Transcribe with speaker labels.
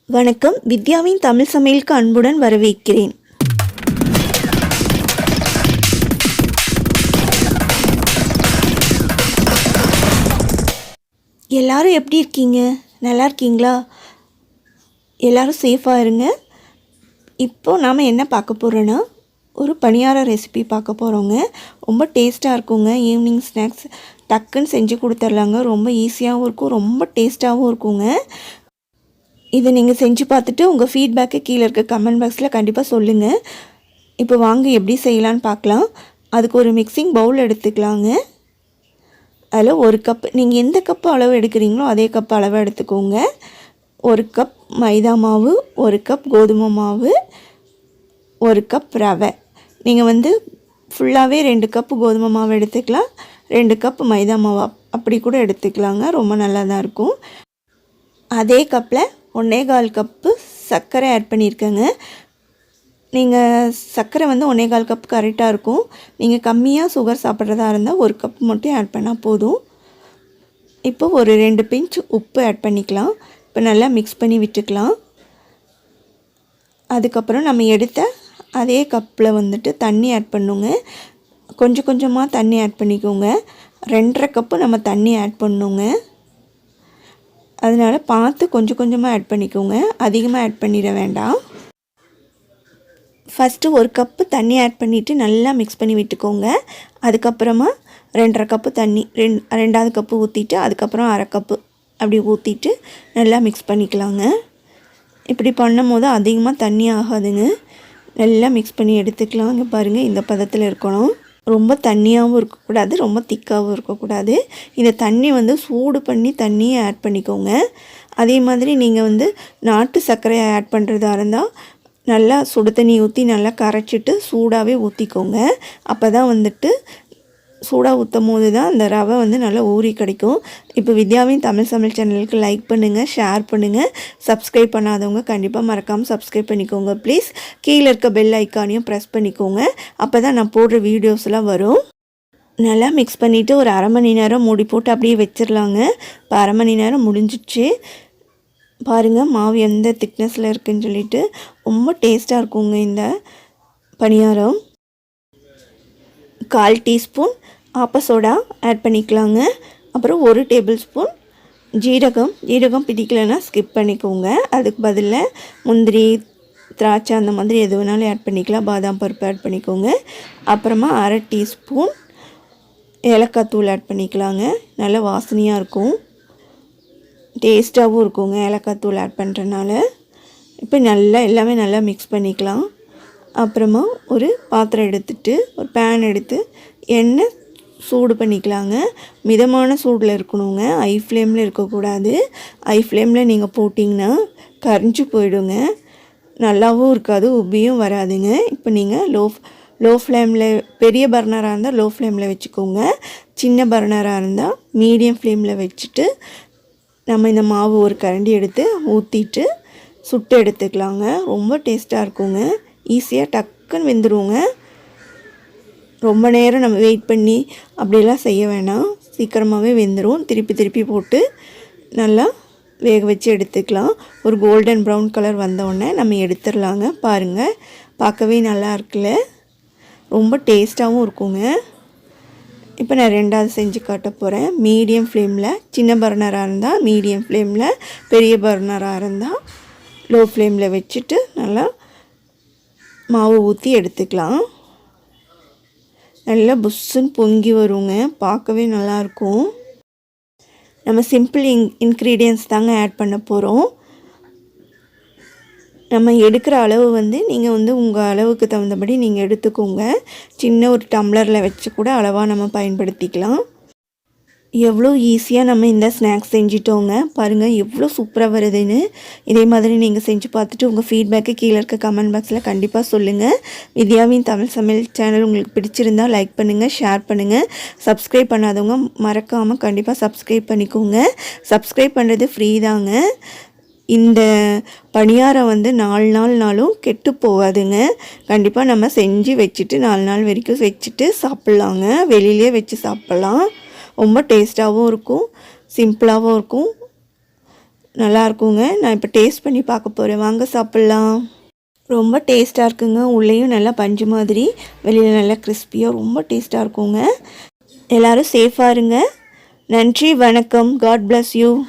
Speaker 1: வணக்கம். வித்யாவின் தமிழ் சமையலுக்கு அன்புடன் வரவேற்கிறேன். எல்லாரும் எப்படி இருக்கீங்க? நல்லா இருக்கீங்களா? எல்லாரும் சேஃபாக இருங்க. இப்போ நாம் என்ன பார்க்க போகிறோன்னா, ஒரு பணியார ரெசிபி பார்க்க போகிறோங்க. ரொம்ப டேஸ்ட்டாக இருக்குங்க. ஈவினிங் ஸ்நாக்ஸ் டக்குன்னு செஞ்சு கொடுத்துர்லாங்க. ரொம்ப ஈஸியாகவும் இருக்கும், ரொம்ப டேஸ்ட்டாகவும் இருக்குங்க. இதை நீங்கள் செஞ்சு பார்த்துட்டு உங்கள் ஃபீட்பேக்கை கீழே இருக்க கமெண்ட் பாக்ஸில் கண்டிப்பாக சொல்லுங்கள். இப்போ வாங்க எப்படி செய்யலான்னு பார்க்கலாம். அதுக்கு ஒரு மிக்சிங் பவுல் எடுத்துக்கலாங்க. அதில் ஒரு கப், நீங்கள் எந்த கப்பு அளவு எடுக்கிறீங்களோ அதே கப் அளவு எடுத்துக்கோங்க. ஒரு கப் மைதா மாவு, ஒரு கப் கோதுமை மாவு, ஒரு கப் ரவை. நீங்கள் ஃபுல்லாகவே 2 கப்பு கோதுமை மாவு எடுத்துக்கலாம், 2 கப் மைதா மாவு அப்படி கூட எடுத்துக்கலாங்க. ரொம்ப நல்லா தான் இருக்கும். அதே கப்பில் 1/4 கப்பு சர்க்கரை ஆட் பண்ணியிருக்கேங்க. நீங்கள் சர்க்கரை 1/4 கப் கரெக்டாக இருக்கும். நீங்கள் கம்மியாக சுகர் சாப்பிட்றதா இருந்தால் 1 கப் மட்டும் ஆட் பண்ணால் போதும். இப்போ ஒரு 2 பிஞ்ச் உப்பு ஆட் பண்ணிக்கலாம். இப்போ நல்லா மிக்ஸ் பண்ணி விட்டுக்கலாம். அதுக்கப்புறம் நம்ம எடுத்த அதே கப்பில் தண்ணி ஆட் பண்ணுங்க. கொஞ்சம் கொஞ்சமாக தண்ணி ஆட் பண்ணிக்கோங்க. 2.5 கப்பு நம்ம தண்ணி ஆட் பண்ணுங்க. அதனால் பார்த்து கொஞ்சம் கொஞ்சமாக ஆட் பண்ணிக்கோங்க, அதிகமாக ஆட் பண்ணிட வேண்டாம். ஃபஸ்ட்டு 1 கப்பு தண்ணி ஆட் பண்ணிவிட்டு நல்லா மிக்ஸ் பண்ணி விட்டுக்கோங்க. அதுக்கப்புறமா 2.5 கப்பு தண்ணி 2வது கப்பு ஊற்றிட்டு, அதுக்கப்புறம் 1/2 கப்பு அப்படி ஊற்றிட்டு நல்லா மிக்ஸ் பண்ணிக்கலாங்க. இப்படி பண்ணும் போது அதிகமாக தண்ணி ஆகாதுங்க. நல்லா மிக்ஸ் பண்ணி எடுத்துக்கலாம். இங்கே பாருங்கள், இந்த பதத்தில் இருக்கணும். ரொம்ப தண்ணியாகவும் இருக்கக்கூடாது, ரொம்ப திக்காகவும் இருக்கக்கூடாது. இந்த தண்ணி சூடு பண்ணி தண்ணியை ஆட் பண்ணிக்கோங்க. அதே மாதிரி நீங்கள் நாட்டு சர்க்கரையை ஆட் பண்ணுறதா இருந்தால் நல்லா சுடு தண்ணி ஊற்றி நல்லா கரைச்சிட்டு சூடாகவே ஊற்றிக்கோங்க. அப்போ தான் சூடாக ஊற்றும் போது தான் அந்த ரவை நல்லா ஊறி கிடைக்கும். இப்போ வித்யாவின் தமிழ் சமையல் சேனலுக்கு லைக் பண்ணுங்கள், ஷேர் பண்ணுங்கள். சப்ஸ்கிரைப் பண்ணாதவங்க கண்டிப்பாக மறக்காமல் சப்ஸ்கிரைப் பண்ணிக்கோங்க ப்ளீஸ். கீழே இருக்க பெல் ஐக்கானையும் ப்ரெஸ் பண்ணிக்கோங்க. அப்போ தான் நான் போடுற வீடியோஸ்லாம் வரும். நல்லா மிக்ஸ் பண்ணிவிட்டு ஒரு 1/2 மணி நேரம் மூடி போட்டு அப்படியே வச்சிடலாங்க. இப்போ 1/2 மணி நேரம் முடிஞ்சிடுச்சு. பாருங்கள் மாவு எந்த திக்னஸில் இருக்குதுன்னு சொல்லிட்டு. ரொம்ப டேஸ்ட்டாக இருக்குங்க இந்த பணியாரம். 1/4 டீஸ்பூன் ஆப்ப சோடா ஆட் பண்ணிக்கலாங்க. அப்புறம் 1 டேபிள் ஸ்பூன் ஜீரகம் பிடிக்கலைன்னா ஸ்கிப் பண்ணிக்கோங்க. அதுக்கு பதிலாக முந்திரி, திராட்சை அந்த மாதிரி எது வேணாலும் ஆட் பண்ணிக்கலாம். பாதாம் பருப்பு ஆட் பண்ணிக்கோங்க. அப்புறமா 1/2 டீஸ்பூன் ஏலக்காய் தூள் ஆட் பண்ணிக்கலாங்க. நல்லா வாசனையாக இருக்கும், டேஸ்ட்டாகவும் இருக்குங்க ஏலக்காய் தூள் ஆட் பண்ணுறனால. இப்போ எல்லாமே நல்லா மிக்ஸ் பண்ணிக்கலாம். அப்புறமா ஒரு பாத்திரம் எடுத்துகிட்டு ஒரு பேன் எடுத்து எண்ணெய் சூடு பண்ணிக்கலாங்க. மிதமான சூடில் இருக்கணுங்க, ஹை ஃப்ளேமில் இருக்கக்கூடாது. ஹை ஃப்ளேமில் நீங்கள் போட்டிங்கன்னா கரிஞ்சு போயிடுங்க, நல்லாவும் இருக்காது, உப்பியும் வராதுங்க. இப்போ நீங்கள் லோ ஃப்ளேமில், பெரிய பர்னராக இருந்தால் லோ ஃப்ளேமில் வச்சுக்கோங்க. சின்ன பர்னராக இருந்தால் மீடியம் ஃப்ளேமில் வச்சுட்டு நம்ம இந்த மாவு ஒரு கரண்டி எடுத்து ஊற்றிட்டு சுட்டு எடுத்துக்கலாங்க. ரொம்ப டேஸ்ட்டாக இருக்குங்க. ஈஸியாக டக்குன்னு வெந்துடுவோங்க. ரொம்ப நேரம் நம்ம வெயிட் பண்ணி அப்படியெல்லாம் செய்ய வேணாம், சீக்கிரமாகவே வெந்துடும். திருப்பி போட்டு நல்லா வேக வச்சு எடுத்துக்கலாம். ஒரு கோல்டன் ப்ரௌன் கலர் வந்தோடனே நம்ம எடுத்துடலாங்க. பாருங்கள், பார்க்கவே நல்லா இருக்குல்ல, ரொம்ப டேஸ்ட்டாகவும் இருக்குங்க. இப்போ நான் 2வது செஞ்சு காட்ட போகிறேன். மீடியம் ஃப்ளேமில், சின்ன பர்னராக இருந்தால் மீடியம் ஃப்ளேமில், பெரிய பர்னராக இருந்தால் லோ ஃப்ளேமில் வச்சுட்டு நல்லா மாவு ஊற்றி எடுத்துக்கலாம். நல்லா புஷ்ஷுன்னு பொங்கி வருங்க, பார்க்கவே நல்லாயிருக்கும். நம்ம சிம்பிள் இன்க்ரீடியன்ஸ் தாங்க ஆட் பண்ண போகிறோம். நம்ம எடுக்கிற அளவு நீங்கள் உங்கள் அளவுக்கு தகுந்தபடி நீங்கள் எடுத்துக்கோங்க. சின்ன ஒரு டம்ளரில் வச்சு கூட அளவாக நம்ம பயன்படுத்திக்கலாம். எவ்வளோ ஈஸியாக நம்ம இந்த ஸ்நாக்ஸ் செஞ்சிட்டோங்க. பாருங்கள் எவ்வளோ சூப்பராக வருதுன்னு. இதே மாதிரி நீங்கள் செஞ்சு பார்த்துட்டு உங்கள் ஃபீட்பேக்கு கீழே இருக்க கமெண்ட் பாக்ஸில் கண்டிப்பாக சொல்லுங்கள். வித்யாவின் தமிழ் சமையல் சேனல் உங்களுக்கு பிடிச்சிருந்தால் லைக் பண்ணுங்கள், ஷேர் பண்ணுங்கள். சப்ஸ்கிரைப் பண்ணாதவங்க மறக்காமல் கண்டிப்பாக சப்ஸ்கிரைப் பண்ணிக்கோங்க. சப்ஸ்கிரைப் பண்ணுறது ஃப்ரீ தாங்க. இந்த பணியாரம் 4 நாளும் கெட்டு போகாதுங்க. கண்டிப்பாக நம்ம செஞ்சு வச்சுட்டு 4 நாள் வரைக்கும் வச்சுட்டு சாப்பிட்லாங்க. வெளியிலே வச்சு சாப்பிட்லாம். ரொம்ப டேஸ்ட்டாகவும் இருக்கும், சிம்பிளாகவும் இருக்கும். நல்லா இருக்குங்க. நான் இப்போ டேஸ்ட் பண்ணி பார்க்க போகிறேன். வாங்க சாப்பிட்லாம். ரொம்ப டேஸ்ட்டாக இருக்குங்க. உள்ளேயும் நல்லா பஞ்சு மாதிரி, வெளியில் நல்லா கிறிஸ்பியாக ரொம்ப டேஸ்ட்டாக இருக்குங்க. எல்லோரும் சேஃபாக இருங்க. நன்றி, வணக்கம். God bless you.